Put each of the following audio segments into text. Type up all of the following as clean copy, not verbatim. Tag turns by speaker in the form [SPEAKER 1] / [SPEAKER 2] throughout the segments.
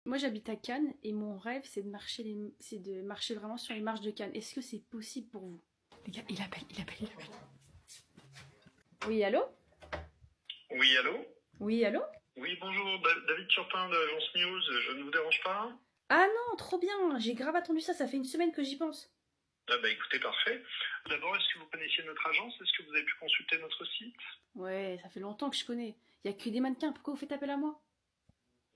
[SPEAKER 1] Moi j'habite à Cannes et mon rêve c'est de marcher vraiment sur les marches de Cannes. Est-ce que c'est possible pour vous? Les gars, il appelle. Oui, allô?
[SPEAKER 2] Oui, allô?
[SPEAKER 1] Oui, allô?
[SPEAKER 2] Oui, bonjour, David Turpin de l'agence News, je ne vous dérange pas?
[SPEAKER 1] Ah non, trop bien, j'ai grave attendu ça, ça fait une semaine que j'y pense.
[SPEAKER 2] Ah bah écoutez, parfait. D'abord, est-ce que vous connaissiez notre agence? Est-ce que vous avez pu consulter notre site?
[SPEAKER 1] Ouais, ça fait longtemps que je connais. Il y a que des mannequins, pourquoi vous faites appel à moi?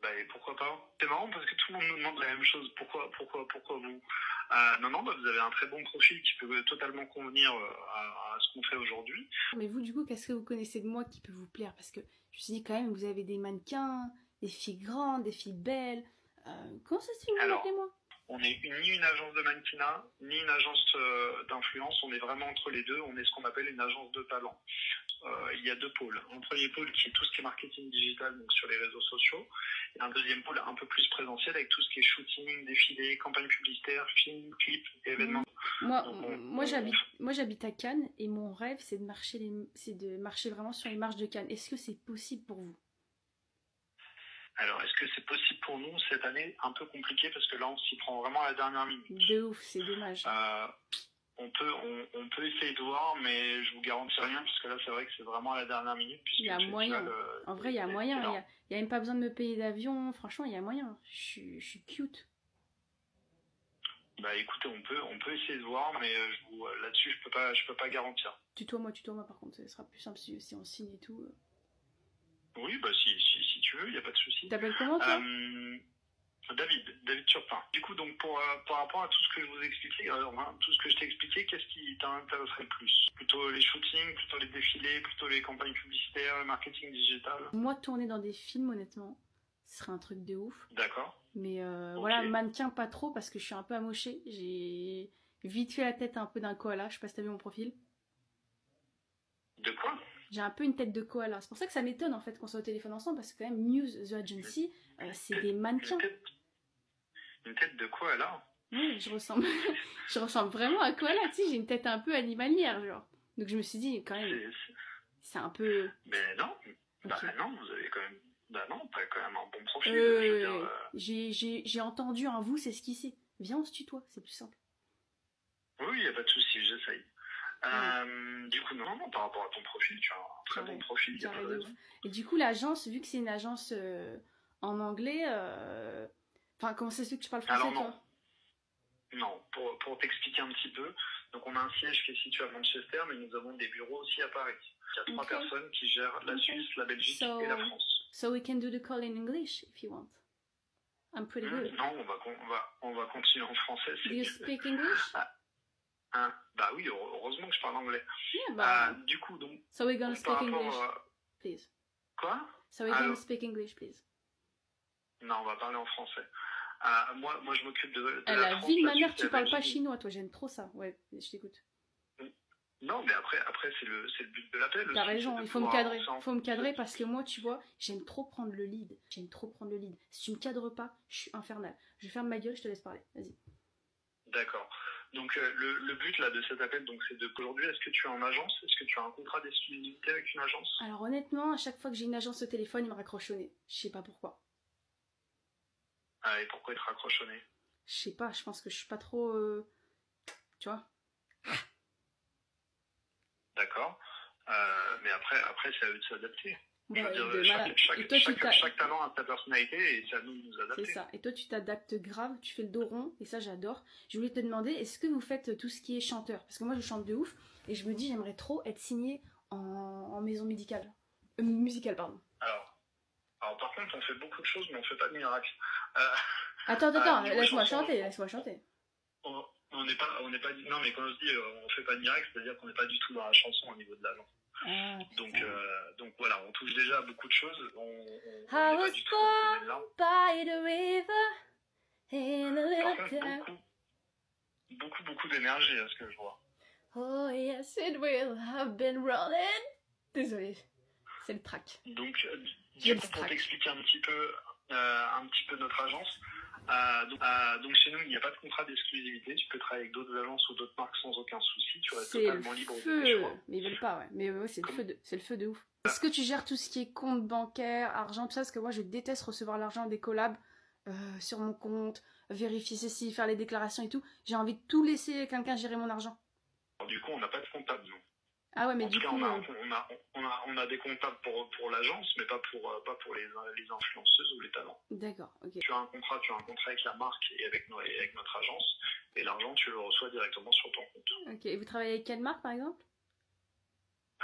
[SPEAKER 2] Bah et pourquoi pas? C'est marrant parce que tout le monde nous demande la même chose. Pourquoi vous? Non, bah vous avez un très bon profil qui peut totalement convenir à ce qu'on fait aujourd'hui.
[SPEAKER 1] Mais vous, du coup, qu'est-ce que vous connaissez de moi qui peut vous plaire? Parce que je me suis dit quand même, vous avez des mannequins, des filles grandes, des filles belles. Comment ça se fait que vous m'appelez
[SPEAKER 2] Alors,
[SPEAKER 1] moi?
[SPEAKER 2] on n'est ni une agence de mannequinat, ni une agence d'influence, on est vraiment entre les deux, on est ce qu'on appelle une agence de talent. Il y a deux pôles. Un premier pôle qui est tout ce qui est marketing digital, donc sur les réseaux sociaux, et un deuxième pôle un peu plus présentiel avec tout ce qui est shooting, défilé, campagne publicitaire, film, clip, événements.
[SPEAKER 1] Moi j'habite à Cannes et mon rêve c'est de marcher vraiment sur les marches de Cannes. Est-ce que c'est possible pour vous?
[SPEAKER 2] Alors, est-ce que c'est possible pour nous cette année? Un peu compliqué parce que là, on s'y prend vraiment à la dernière minute.
[SPEAKER 1] De ouf, c'est dommage.
[SPEAKER 2] On peut essayer de voir, mais je vous garantis rien parce que là, c'est vrai que c'est vraiment à la dernière minute.
[SPEAKER 1] Il y a moyen. En vrai, il y a moyen. Il y a même pas besoin de me payer d'avion. Franchement, il y a moyen. Je suis cute.
[SPEAKER 2] Bah écoutez, on peut essayer de voir, mais là-dessus, je peux pas garantir.
[SPEAKER 1] Tutoie-moi par contre, ce sera plus simple si on signe et tout.
[SPEAKER 2] Oui, bah si tu veux, il n'y a pas de souci.
[SPEAKER 1] T'appelles comment toi?
[SPEAKER 2] David Turpin. Du coup, donc par rapport à tout ce que je vous expliquais, tout ce que je t'ai expliqué, qu'est-ce qui t'intéresserait le plus? Plutôt les shootings, plutôt les défilés, plutôt les campagnes publicitaires, le marketing digital?
[SPEAKER 1] Moi, tourner dans des films, honnêtement, ce serait un truc de ouf.
[SPEAKER 2] D'accord.
[SPEAKER 1] Mais
[SPEAKER 2] Ok.
[SPEAKER 1] voilà, mannequin pas trop parce que je suis un peu amochée. J'ai vite fait la tête un peu d'un koala. Je sais pas si t'as vu mon profil.
[SPEAKER 2] De quoi?
[SPEAKER 1] J'ai un peu une tête de koala. C'est pour ça que ça m'étonne en fait qu'on soit au téléphone ensemble parce que quand même News The Agency, c'est des mannequins.
[SPEAKER 2] Une tête de quoi alors?
[SPEAKER 1] Oui, je ressemble vraiment à koala. Tu sais, j'ai une tête un peu animalière genre. Donc je me suis dit quand même, c'est un peu.
[SPEAKER 2] Ben non. Bah
[SPEAKER 1] Ok.
[SPEAKER 2] non, vous avez quand même. Bah non, t'as quand même un bon profil. Je veux dire,
[SPEAKER 1] J'ai entendu un vous, c'est ce qui c'est. Viens, on se tutoie, c'est plus simple.
[SPEAKER 2] Oui, il n'y a pas de souci, j'essaye. Du coup, non, par rapport à ton profil, tu as un très bon profil, il n'y a pas de raison.
[SPEAKER 1] Et du coup, l'agence, vu que c'est une agence en anglais, enfin, comment ça se fait que tu parles français,
[SPEAKER 2] Alors non,
[SPEAKER 1] toi?
[SPEAKER 2] non, pour t'expliquer un petit peu, donc on a un siège qui est situé à Manchester, mais nous avons des bureaux aussi à Paris. Il y a trois personnes qui gèrent la Suisse, la Belgique et la France.
[SPEAKER 1] So we can do the call in English if you want. I'm pretty good.
[SPEAKER 2] Non, on va continuer en français.
[SPEAKER 1] Do you speak English?
[SPEAKER 2] Bah oui, heureusement que je parle anglais.
[SPEAKER 1] Yeah, bah.
[SPEAKER 2] Du coup, donc.
[SPEAKER 1] So we're gonna speak English, please.
[SPEAKER 2] Quoi?
[SPEAKER 1] So we're gonna speak English, please.
[SPEAKER 2] Non, on va parler en français. Moi, je m'occupe de la
[SPEAKER 1] la
[SPEAKER 2] France,
[SPEAKER 1] vie de ma
[SPEAKER 2] la
[SPEAKER 1] mère,
[SPEAKER 2] Suisse,
[SPEAKER 1] tu
[SPEAKER 2] la
[SPEAKER 1] parles pas
[SPEAKER 2] Belgique.
[SPEAKER 1] chinois, toi, j'aime trop ça. Ouais, je t'écoute.
[SPEAKER 2] Non, mais après c'est le but de l'appel.
[SPEAKER 1] T'as raison, il faut me cadrer. Il faut me cadrer parce que moi, tu vois, j'aime trop prendre le lead. J'aime trop prendre le lead. Si tu me cadres pas, je suis infernale. Je ferme ma gueule, je te laisse parler. Vas-y.
[SPEAKER 2] D'accord. Donc le but là de cet appel, donc c'est de aujourd'hui, est-ce que tu es en agence? Est-ce que tu as un contrat d'exclusivité avec une agence?
[SPEAKER 1] Alors honnêtement, à chaque fois que j'ai une agence au téléphone, il me raccroche au nez. Je sais pas pourquoi.
[SPEAKER 2] Ah, et pourquoi être raccroche au nez?
[SPEAKER 1] Je sais pas, je pense que je suis pas trop... Tu vois?
[SPEAKER 2] D'accord. Mais après c'est à eux de s'adapter. Chaque talent a sa personnalité et c'est à nous de nous adapter.
[SPEAKER 1] C'est ça. Et toi, tu t'adaptes grave, tu fais le dos rond, et ça, j'adore. Je voulais te demander, est-ce que vous faites tout ce qui est chanteur? Parce que moi, je chante de ouf, et je me dis, j'aimerais trop être signée en maison médicale. Musicale, pardon.
[SPEAKER 2] Alors, par contre, on fait beaucoup de choses, mais on fait pas de miracles.
[SPEAKER 1] Attends, laisse-moi chanter.
[SPEAKER 2] On n'est pas, non, mais quand je dis on fait pas de miracle, c'est-à-dire qu'on n'est pas du tout dans la chanson au niveau de la langue. Donc voilà, on touche déjà à beaucoup de choses.
[SPEAKER 1] I was born by the river in a little town.
[SPEAKER 2] Beaucoup d'énergie à ce que je vois.
[SPEAKER 1] Oh yes it will, I've been running. Désolée, c'est le track.
[SPEAKER 2] Donc du coup, pour t'expliquer un petit peu notre agence, donc chez nous il n'y a pas de contrat d'exclusivité, tu peux travailler avec d'autres agences ou d'autres marques sans aucun souci, tu es totalement libre de tes choix. Mais ils veulent pas, ouais. Mais ouais, c'est le feu de ouf. Est-ce que tu gères tout ce qui est compte bancaire, argent, tout ça? Parce que moi je déteste recevoir l'argent des collabs.
[SPEAKER 1] sur mon compte, vérifier ceci, faire les déclarations et tout. J'ai envie de tout laisser à quelqu'un gérer mon argent.
[SPEAKER 2] Alors, du coup, on n'a pas de comptable, nous.
[SPEAKER 1] Ah ouais, mais
[SPEAKER 2] En
[SPEAKER 1] du
[SPEAKER 2] tout cas,
[SPEAKER 1] coup...
[SPEAKER 2] on a des comptables pour l'agence, mais pas pour les influenceuses ou les talents.
[SPEAKER 1] D'accord, ok.
[SPEAKER 2] Tu as un contrat avec la marque et avec notre agence, et l'argent, tu le reçois directement sur ton compte.
[SPEAKER 1] Ok, et vous travaillez avec quelle marque, par exemple?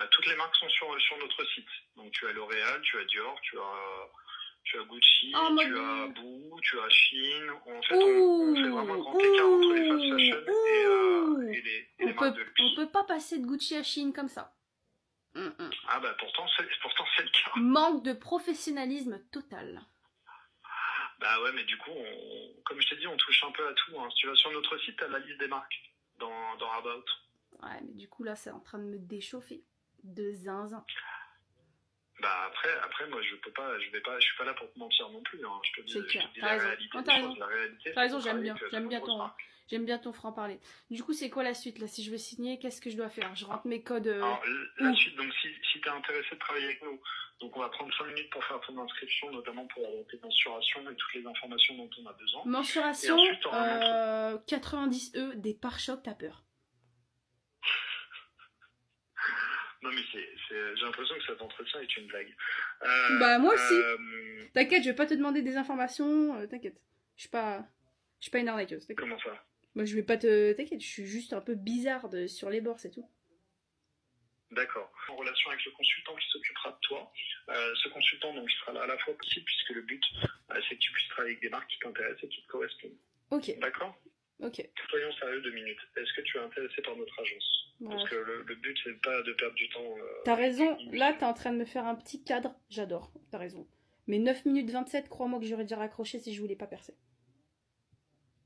[SPEAKER 2] Toutes les marques sont sur notre site. Donc, tu as L'Oréal, tu as Dior, tu as Gucci,
[SPEAKER 1] Oh,
[SPEAKER 2] tu as Boo, tu as Shein. En fait, on fait vraiment un grand écart entre les fast fashion et les marques de luxe.
[SPEAKER 1] On peut pas passer de Gucci à Shein comme ça.
[SPEAKER 2] Ah bah pourtant c'est le cas.
[SPEAKER 1] Manque de professionnalisme total.
[SPEAKER 2] Bah ouais, mais du coup, comme je t'ai dit, on touche un peu à tout. Hein. Si tu vas sur notre site, t'as la liste des marques dans About.
[SPEAKER 1] Ouais, mais du coup là, c'est en train de me déchauffer. De zinzin.
[SPEAKER 2] Bah après moi je suis pas là pour te mentir non plus. Hein. Je te dis la réalité des choses. La réalité.
[SPEAKER 1] T'as raison, j'aime bien ton franc-parler. Du coup, c'est quoi la suite là? Si je veux signer, qu'est-ce que je dois faire? Je rentre mes codes.
[SPEAKER 2] Alors, la suite, donc si t'es intéressé de travailler avec nous, donc on va prendre 5 minutes pour faire ton inscription, notamment pour tes mensurations et toutes les informations dont on a besoin.
[SPEAKER 1] Mensuration, 90 des pare-chocs, t'as peur?
[SPEAKER 2] Non mais j'ai l'impression que cet entretien est une blague.
[SPEAKER 1] Bah moi aussi. T'inquiète, je vais pas te demander des informations. T'inquiète, je suis pas une arnaqueuse.
[SPEAKER 2] Comment ça?
[SPEAKER 1] Moi je vais pas te... T'inquiète, je suis juste un peu bizarre sur les bords, c'est tout.
[SPEAKER 2] D'accord. En relation avec le consultant qui s'occupera de toi. Ce consultant donc il sera là à la fois possible puisque le but c'est que tu puisses travailler avec des marques qui t'intéressent et qui te correspondent.
[SPEAKER 1] Ok.
[SPEAKER 2] D'accord?
[SPEAKER 1] Ok.
[SPEAKER 2] Soyons sérieux 2 minutes. Est-ce que tu es intéressé par notre agence? Parce que le but, c'est pas de perdre du temps.
[SPEAKER 1] T'as raison. Là, t'es en train de me faire un petit cadre. J'adore. T'as raison. Mais 9 minutes 27, crois-moi que j'aurais déjà raccroché si je voulais pas percer.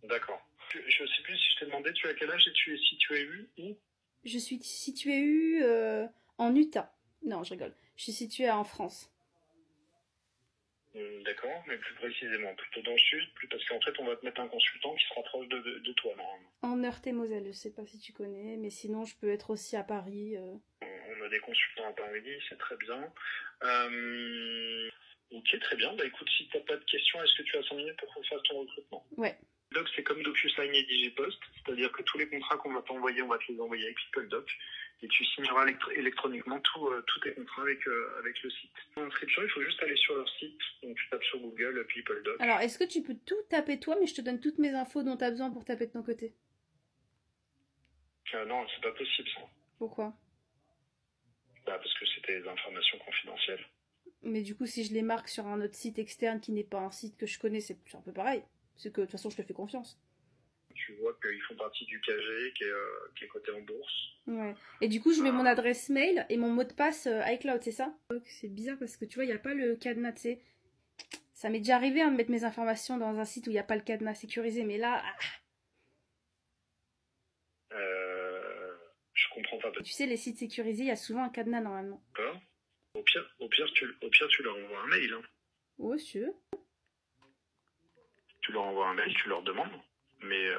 [SPEAKER 2] D'accord. Je sais plus si je t'ai demandé, tu as quel âge et tu es situé où?
[SPEAKER 1] Je suis située en Utah. Non, je rigole. Je suis située en France.
[SPEAKER 2] D'accord, mais plus précisément, plutôt dans le sud, parce qu'en fait, on va te mettre un consultant qui sera proche de toi, normalement.
[SPEAKER 1] En Meurthe-et-Moselle, je sais pas si tu connais, mais sinon, je peux être aussi à Paris.
[SPEAKER 2] On a des consultants à Paris, c'est très bien. Ok, très bien. Bah écoute, si t'as pas de questions, est-ce que tu as 5 minutes pour qu'on fasse ton recrutement?
[SPEAKER 1] Ouais.
[SPEAKER 2] Doc, c'est comme DocuSign et Digipost, c'est-à-dire que tous les contrats qu'on va t'envoyer, on va te les envoyer avec PeopleDoc, et tu signeras électroniquement tous tes contrats avec le site. Pour l'inscription, il faut juste aller sur leur site, donc tu tapes sur Google PeopleDoc.
[SPEAKER 1] Alors, est-ce que tu peux tout taper toi, mais je te donne toutes mes infos dont tu as besoin pour taper de ton côté?
[SPEAKER 2] Non, c'est pas possible ça.
[SPEAKER 1] Pourquoi?
[SPEAKER 2] Bah, parce que c'était des informations confidentielles.
[SPEAKER 1] Mais du coup, si je les marque sur un autre site externe qui n'est pas un site que je connais, c'est un peu pareil. C'est que de toute façon, je te fais confiance.
[SPEAKER 2] Tu vois qu'ils font partie du KG qui est coté en bourse.
[SPEAKER 1] Ouais. Et du coup, je mets mon adresse mail et mon mot de passe iCloud, c'est ça? C'est bizarre parce que tu vois, il n'y a pas le cadenas, tu sais. Ça m'est déjà arrivé de mettre mes informations dans un site où il n'y a pas le cadenas sécurisé, mais là...
[SPEAKER 2] Je comprends pas.
[SPEAKER 1] Tu sais, les sites sécurisés, il y a souvent un cadenas normalement.
[SPEAKER 2] D'accord. Au pire, tu leur envoies un mail. Hein.
[SPEAKER 1] Ouais, si tu veux.
[SPEAKER 2] Tu leur envoies un mail, tu leur demandes. Mais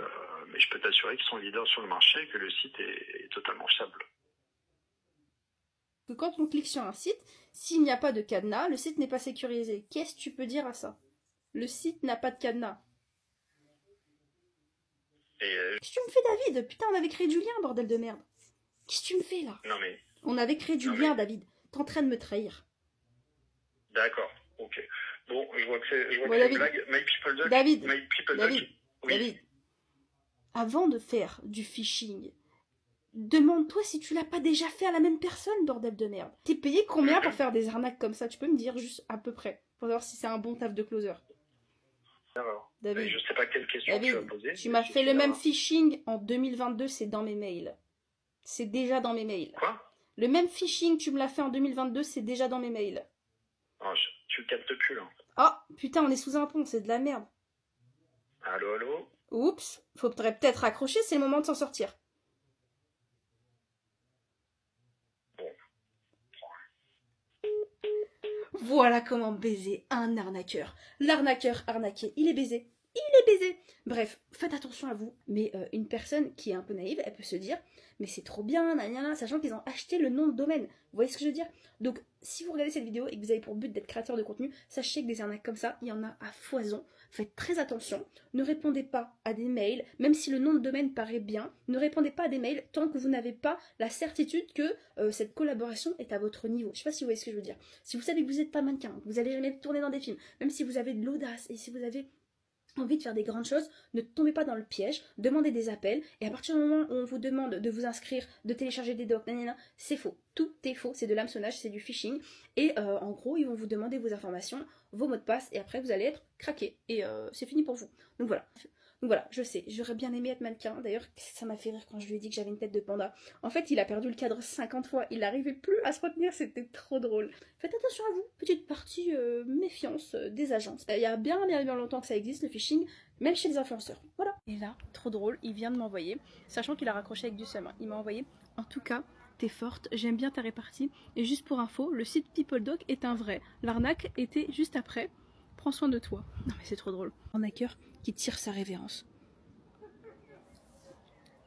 [SPEAKER 2] je peux t'assurer qu'ils sont leaders sur le marché et que le site est totalement fiable.
[SPEAKER 1] Que quand on clique sur un site, s'il n'y a pas de cadenas, le site n'est pas sécurisé. Qu'est-ce que tu peux dire à ça? Le site n'a pas de cadenas. Qu'est-ce que tu me fais, David? Putain, on avait créé du lien, bordel de merde. Qu'est-ce que tu me fais, là?
[SPEAKER 2] Non mais...
[SPEAKER 1] On avait créé du lien, David. T'es en train de me trahir.
[SPEAKER 2] D'accord, ok. Bon, je vois que c'est une blague. MyPeopleDoc.
[SPEAKER 1] David,
[SPEAKER 2] Oui.
[SPEAKER 1] David, avant de faire du phishing, demande-toi si tu l'as pas déjà fait à la même personne, bordel de merde. T'es payé combien pour faire des arnaques comme ça? Tu peux me dire juste à peu près, pour savoir si c'est un bon taf de closer.
[SPEAKER 2] Alors,
[SPEAKER 1] David,
[SPEAKER 2] je sais pas quelle question tu vas poser.
[SPEAKER 1] Tu m'as fait le même phishing en 2022, c'est dans mes mails. C'est déjà dans mes mails.
[SPEAKER 2] Quoi?
[SPEAKER 1] Le même phishing, tu me l'as fait en 2022, c'est déjà dans mes mails.
[SPEAKER 2] Oh, tu le captes plus, là.
[SPEAKER 1] Oh, putain, on est sous un pont, c'est de la merde.
[SPEAKER 2] Allô?
[SPEAKER 1] Oups, faudrait peut-être raccrocher, c'est le moment de s'en sortir.
[SPEAKER 2] Bon.
[SPEAKER 1] Voilà comment baiser un arnaqueur. L'arnaqueur arnaqué, il est baisé. Bref, faites attention à vous. Mais une personne qui est un peu naïve, elle peut se dire, mais c'est trop bien, sachant qu'ils ont acheté le nom de domaine. Vous voyez ce que je veux dire? Donc, si vous regardez cette vidéo et que vous avez pour but d'être créateur de contenu, sachez que des arnaques comme ça, il y en a à foison. faites très attention, ne répondez pas à des mails, même si le nom de domaine paraît bien, ne répondez pas à des mails tant que vous n'avez pas la certitude que cette collaboration est à votre niveau. Je sais pas si vous voyez ce que je veux dire. Si vous savez que vous n'êtes pas mannequin, que vous allez jamais tourner dans des films, même si vous avez de l'audace et si vous avez envie de faire des grandes choses, ne tombez pas dans le piège, demandez des appels, et à partir du moment où on vous demande de vous inscrire, de télécharger des docs, c'est faux, tout est faux, c'est de l'hameçonnage, c'est du phishing, et en gros, ils vont vous demander vos informations, vos mots de passe, et après vous allez être craqué, et c'est fini pour vous. Donc voilà. Donc voilà, je sais, j'aurais bien aimé être mannequin, d'ailleurs ça m'a fait rire quand je lui ai dit que j'avais une tête de panda. En fait il a perdu le cadre 50 fois, il n'arrivait plus à se retenir, c'était trop drôle. Faites attention à vous, petite partie méfiance des agences. Il y a bien longtemps que ça existe le phishing, même chez les influenceurs, voilà. Et là, trop drôle, il vient de m'envoyer, sachant qu'il a raccroché avec du seum, il m'a envoyé, en tout cas, t'es forte, j'aime bien ta répartie, et juste pour info, le site PeopleDoc est un vrai, l'arnaque était juste après. Prends soin de toi. Non mais c'est trop drôle. Arnaqueur qui tire sa révérence.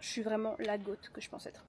[SPEAKER 1] Je suis vraiment la goth que je pense être.